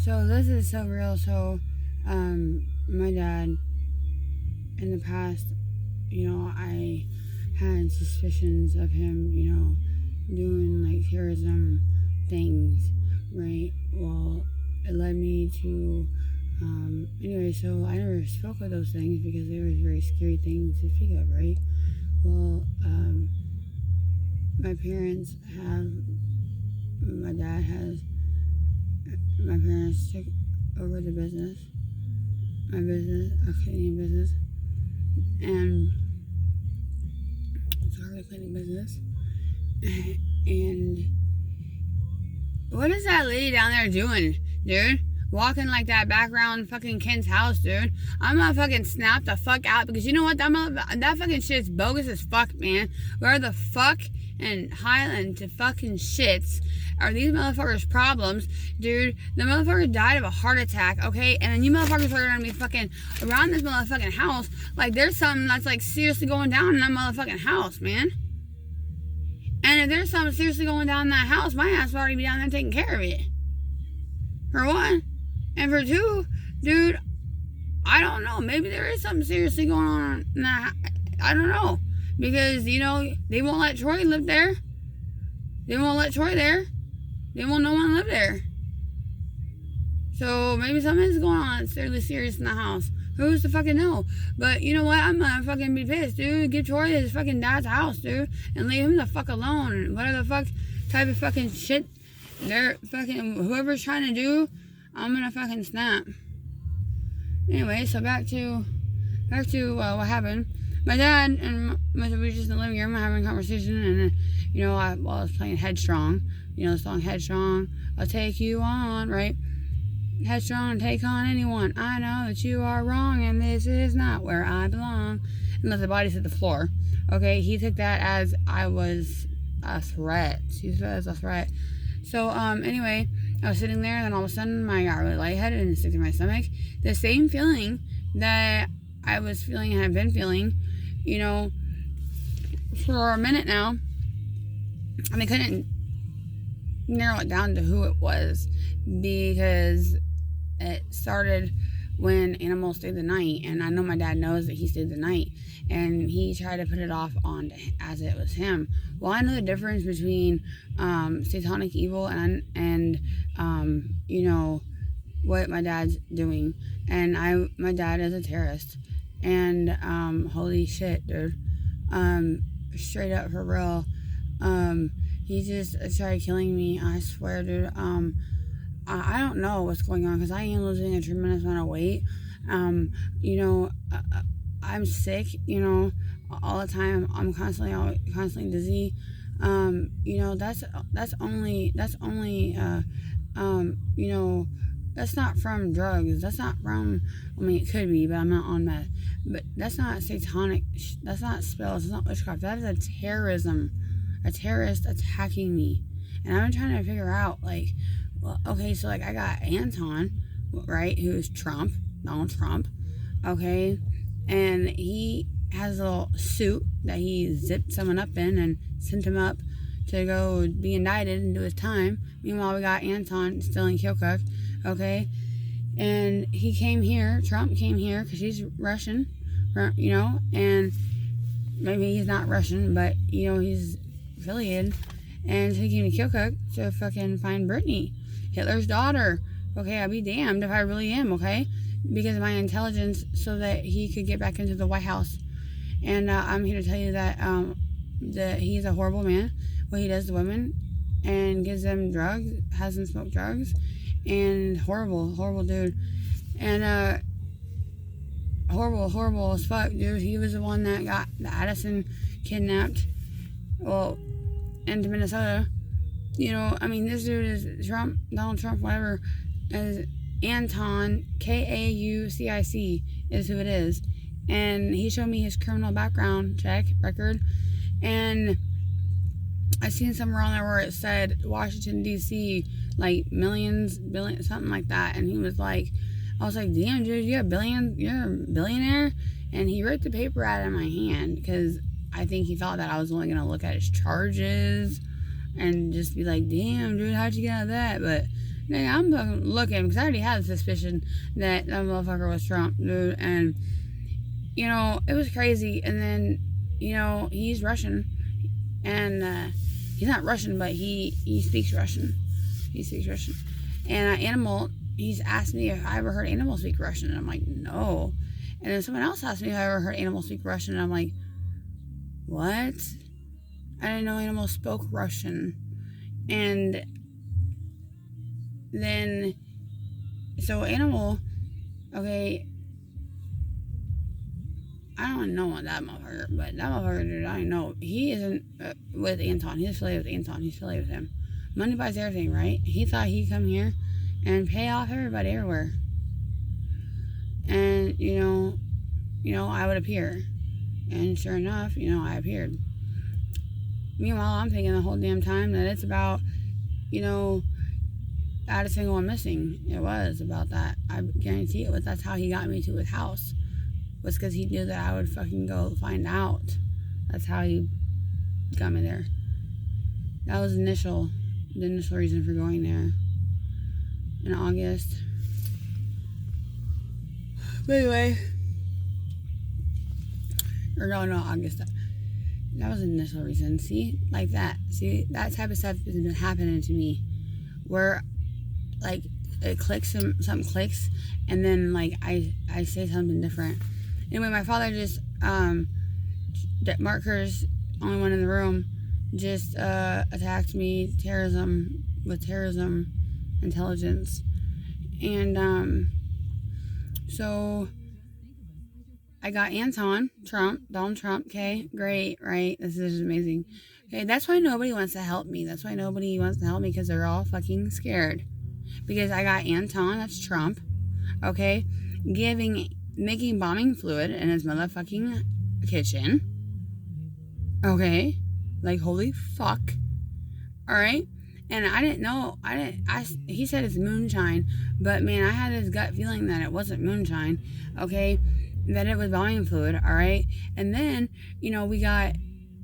So this is so real. So, my dad, in the past, I had suspicions of him, doing like terrorism things, right? Well, it led me to, anyway, so I never spoke of those things because they were very scary things to speak of, right? Well, my parents have, my dad has, my parents took over the business, my business, a cleaning business, and started a cleaning business. And what is that lady down there doing, dude? Walking like that background fucking Ken's house, dude. I'm gonna fucking snap the fuck out because you know what? That fucking shit's bogus as fuck, man. Where the fuck in Highland to fucking shits are these motherfuckers' problems, dude? The motherfucker died of a heart attack, okay? And then you motherfuckers are gonna be fucking around this motherfucking house like there's something that's like seriously going down in that motherfucking house, man. And if there's something seriously going down in that house, my ass will already be down there taking care of it. For one. And for two, dude, I don't know. Maybe there is something seriously going on in that. I don't know. Because, they won't let Troy live there. They won't let Troy there. They won't no one live there. So maybe something is going on that's fairly serious in the house. Who's to fucking know? But you know what? I'm gonna fucking be pissed, dude. Give Troy his fucking dad's house, dude. And leave him the fuck alone. Whatever the fuck type of fucking shit they're fucking, whoever's trying to do, I'm gonna fucking snap. Anyway, so back to what happened. My dad and we were just in the living room having a conversation, and I was playing Headstrong, the song Headstrong, I'll take you on, right? Headstrong, take on anyone. I know that you are wrong, and this is not where I belong. And let the bodies hit the floor. Okay, he took that as I was a threat. He said it as a threat. So, anyway, I was sitting there, and then all of a sudden, I got really lightheaded and sick to my stomach. The same feeling that I was feeling and have been feeling, for a minute now. And they couldn't narrow it down to who it was because it started when Animal stayed the night, and I know my dad knows that he stayed the night, and he tried to put it off on as it was him. Well, I know the difference between satanic evil and what my dad's doing, and my dad is a terrorist, and holy shit, dude, straight up for real, he just tried killing me. I swear, dude. I don't know what's going on because I am losing a tremendous amount of weight. I'm sick, all the time. I'm constantly dizzy. That's only, that's not from drugs. That's not from, it could be, but I'm not on meth. But that's not satanic. That's not spells. That's not witchcraft. That is a terrorist attacking me. And I've been trying to figure out, okay, so I got Anton, right, who's Donald Trump, okay, and he has a little suit that he zipped someone up in and sent him up to go be indicted and do his time. Meanwhile, we got Anton still in Keokuk, okay, and Trump came here because he's Russian, and maybe he's not Russian, but, he's affiliated, and so he came to Keokuk to fucking find Britney, Hitler's daughter. Okay, I'll be damned if I really am, okay? Because of my intelligence, so that he could get back into the White House. And I'm here to tell you that he's a horrible man. What he does to women and gives them drugs, has them smoke drugs, and horrible dude. And horrible as fuck, dude. He was the one that got the Addison kidnapped. Well, into Minnesota. This dude is Donald Trump, whatever, is Anton, Kaucic is who it is. And he showed me his criminal background check record. And I seen somewhere on there where it said Washington, D.C., millions, billions, something like that. And he was like, I was like, damn, dude, you're a billionaire? And he ripped the paper out of my hand because I think he thought that I was only going to look at his charges and just be like, damn, dude, how'd you get out of that? But Nigga, I'm fucking looking because I already had a suspicion that that motherfucker was Trump, dude. And, it was crazy. And then, he's Russian. And he's not Russian, but he speaks Russian. He speaks Russian. And Animal, he's asked me if I ever heard Animal speak Russian. And I'm like, no. And then someone else asked me if I ever heard Animal speak Russian. And I'm like, what? I didn't know Animal spoke Russian. And then, so Animal, okay, I don't know what that motherfucker, but that motherfucker, dude, I know. He isn't with Anton. He's affiliated with Anton. He's affiliated with him. Money buys everything, right? He thought he'd come here and pay off everybody everywhere. And, I would appear. And sure enough, I appeared. Meanwhile, I'm thinking the whole damn time that it's about, add a single one missing. It was about that. I guarantee it was. That's how he got me to his house. Was because he knew that I would fucking go find out. That's how he got me there. That was the initial reason for going there in August. But anyway, or no, August. That was the initial reason. See, like that. See, that type of stuff has been happening to me, where like it clicks, something clicks, and then like I say something different. Anyway, my father just Mark Curtis, only one in the room, just attacked me with terrorism intelligence. And so I got Anton Trump, Donald Trump. Okay, great, right? This is amazing. Okay, that's why nobody wants to help me. That's why nobody wants to help me, because they're all fucking scared. Because I got Anton, that's Trump, okay, making bombing fluid in his motherfucking kitchen. Okay, like holy fuck. All right, and I didn't know. He said it's moonshine, but man, I had this gut feeling that it wasn't moonshine. Okay, that it was bombing fluid. All right, and then we got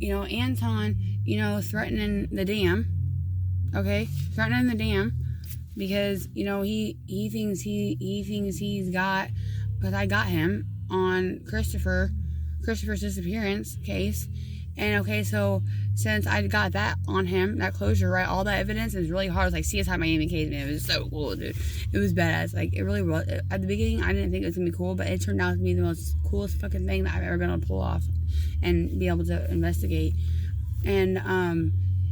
Anton threatening the dam. Okay, threatening the dam because he thinks he's got, because I got him on Christopher's disappearance case. And okay, so since I got that on him, that closure, right, all that evidence is really hard. It was like CSI Miami case, man. It was so cool, dude. It was badass. Like, it really was. At the beginning, I didn't think it was going to be cool, but it turned out to be the most coolest fucking thing that I've ever been able to pull off and be able to investigate. And,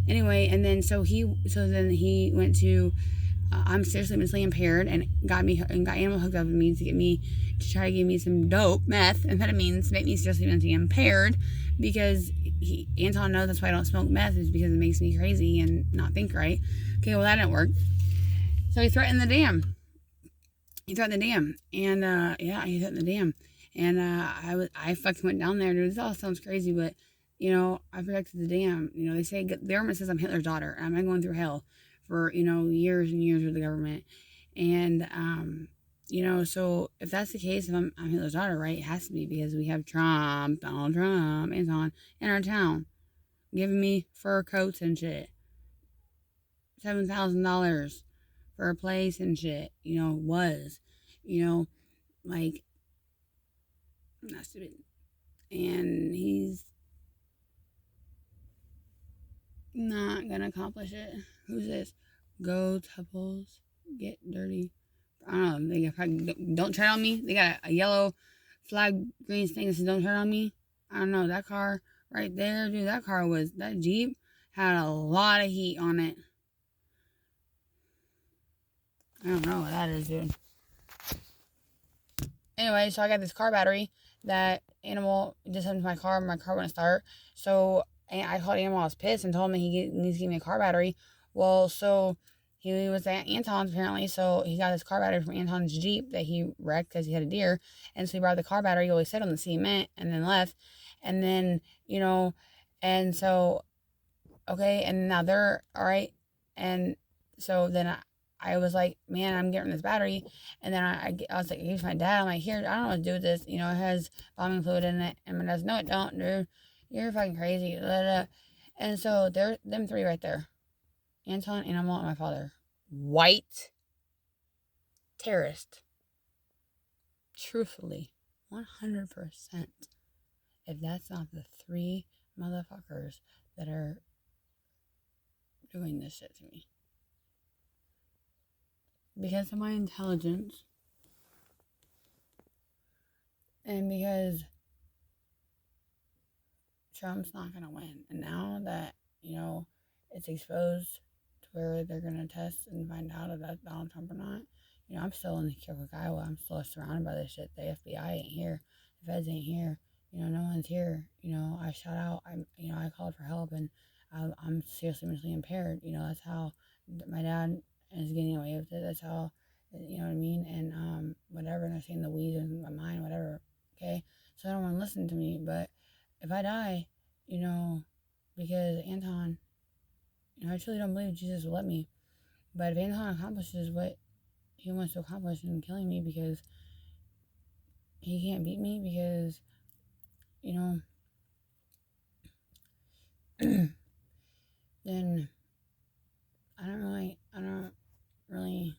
anyway, and then, so then he went to, I'm seriously mentally impaired, and got Animal hooked up with me to try to give me some dope, amphetamines, to make me seriously mentally impaired, because Anton knows that's why I don't smoke meth, is because it makes me crazy and not think right. Okay, well, that didn't work. So he threatened the dam. And he threatened the dam. And I fucking went down there, dude. This all sounds crazy, but I protected the dam. They say the government says I'm Hitler's daughter. I'm going through hell for years and years with the government. And so if that's the case, if I'm Hitler's daughter, right, it has to be, because we have Donald Trump, Anton, in our town, giving me fur coats and shit, $7,000 for a place and shit, like, not stupid. And he's not gonna accomplish it. Who's this? Go Tupples, get dirty. I don't know. They probably don't tread on me. They got a yellow flag, green thing that says "Don't tread on me." I don't know. That car right there, dude. That Jeep had a lot of heat on it. I don't know what that is, dude. Anyway, so I got this car battery that Animal did something to my car. My car wouldn't start. So I called Animal. I was pissed and told him he needs to give me a car battery. Well, so he was at Anton's apparently, so he got his car battery from Anton's Jeep that he wrecked because he had a deer. And so he brought the car battery, always sat on the cement, and then left. And then, and so, okay, and now they're all right. And so then I was like, man, I'm getting this battery. And then I was like, here's my dad. I'm like, here, I don't know what to do with this. It has bombing fluid in it. And my dad's, no, it don't, dude. You're fucking crazy. Blah, blah. And so them three right there. Anton, Animal, and my father. White terrorist. Truthfully, 100%. If that's not the 3 motherfuckers that are doing this shit to me. Because of my intelligence. And because Trump's not going to win. And now that, it's exposed to where they're going to test and find out if that's Donald Trump or not, I'm still in the Keokuk, Iowa. I'm still surrounded by this shit. The FBI ain't here. The feds ain't here. No one's here. I shot out. I called for help, and I'm seriously mentally impaired. That's how my dad is getting away with it. That's how, you know what I mean? And whatever. And they're saying the weed in my mind, whatever. Okay? So I don't want to listen to me. But if I die, because Anton, I truly don't believe Jesus will let me. But if Anton accomplishes what he wants to accomplish in killing me because he can't beat me because, then I don't really,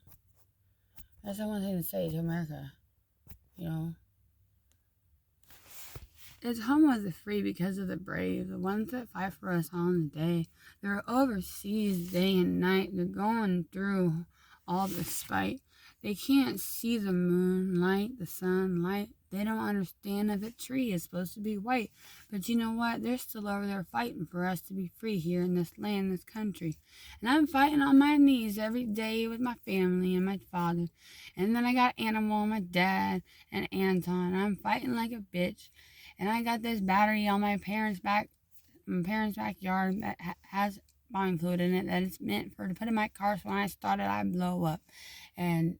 that's the one thing to say to America, It's home of the free because of the brave, the ones that fight for us on the day. They're overseas day and night. They're going through all the spite. They can't see the moonlight, the sunlight. They don't understand that the tree is supposed to be white. But you know what? They're still over there fighting for us to be free here in this land, this country. And I'm fighting on my knees every day with my family and my father. And then I got Animal, my dad, and Anton. I'm fighting like a bitch. And I got this battery on my parents' backyard that has bombing fluid in it that it's meant to put in my car so when I start it, I blow up. And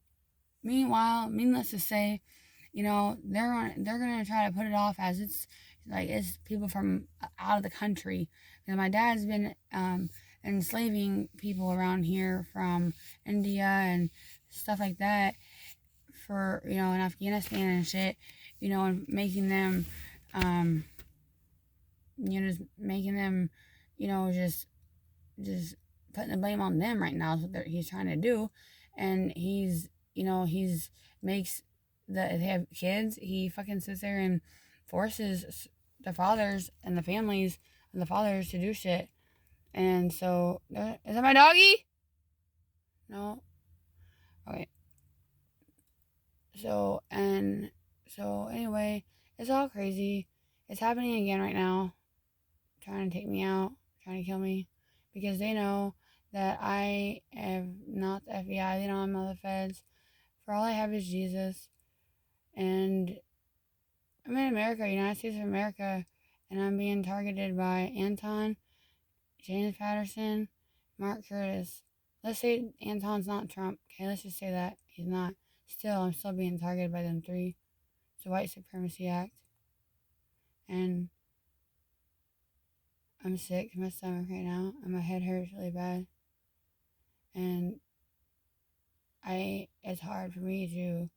meanwhile, needless to say, they're gonna try to put it off as it's people from out of the country. And my dad's been enslaving people around here from India and stuff like that for in Afghanistan and shit. And making them. Just making them, just putting the blame on them right now is what he's trying to do. And they have kids, he fucking sits there and forces the fathers and the families and the fathers to do shit. And so, is that my doggy? No? Okay. So anyway, it's all crazy. It's happening again right now. Trying to take me out. Trying to kill me. Because they know that I am not the FBI. They know I'm not the feds. For all I have is Jesus. And I'm in America, United States of America. And I'm being targeted by Anton, James Patterson, Mark Curtis. Let's say Anton's not Trump. Okay, let's just say that. He's not. Still, I'm still being targeted by them 3. It's a White Supremacy Act. And I'm sick to my stomach right now, and my head hurts really bad. And it's hard for me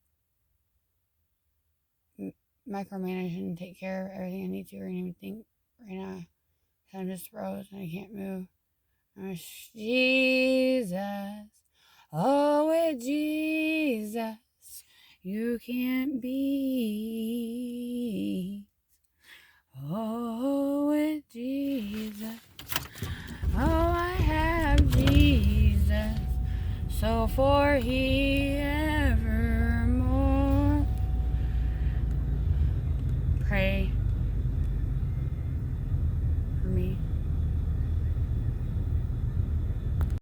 to micromanage and take care of everything I need to or anything right now. So I'm just froze and I can't move. Jesus, oh, with Jesus, you can't be. Oh, with Jesus, oh, I have Jesus, so for he evermore. Pray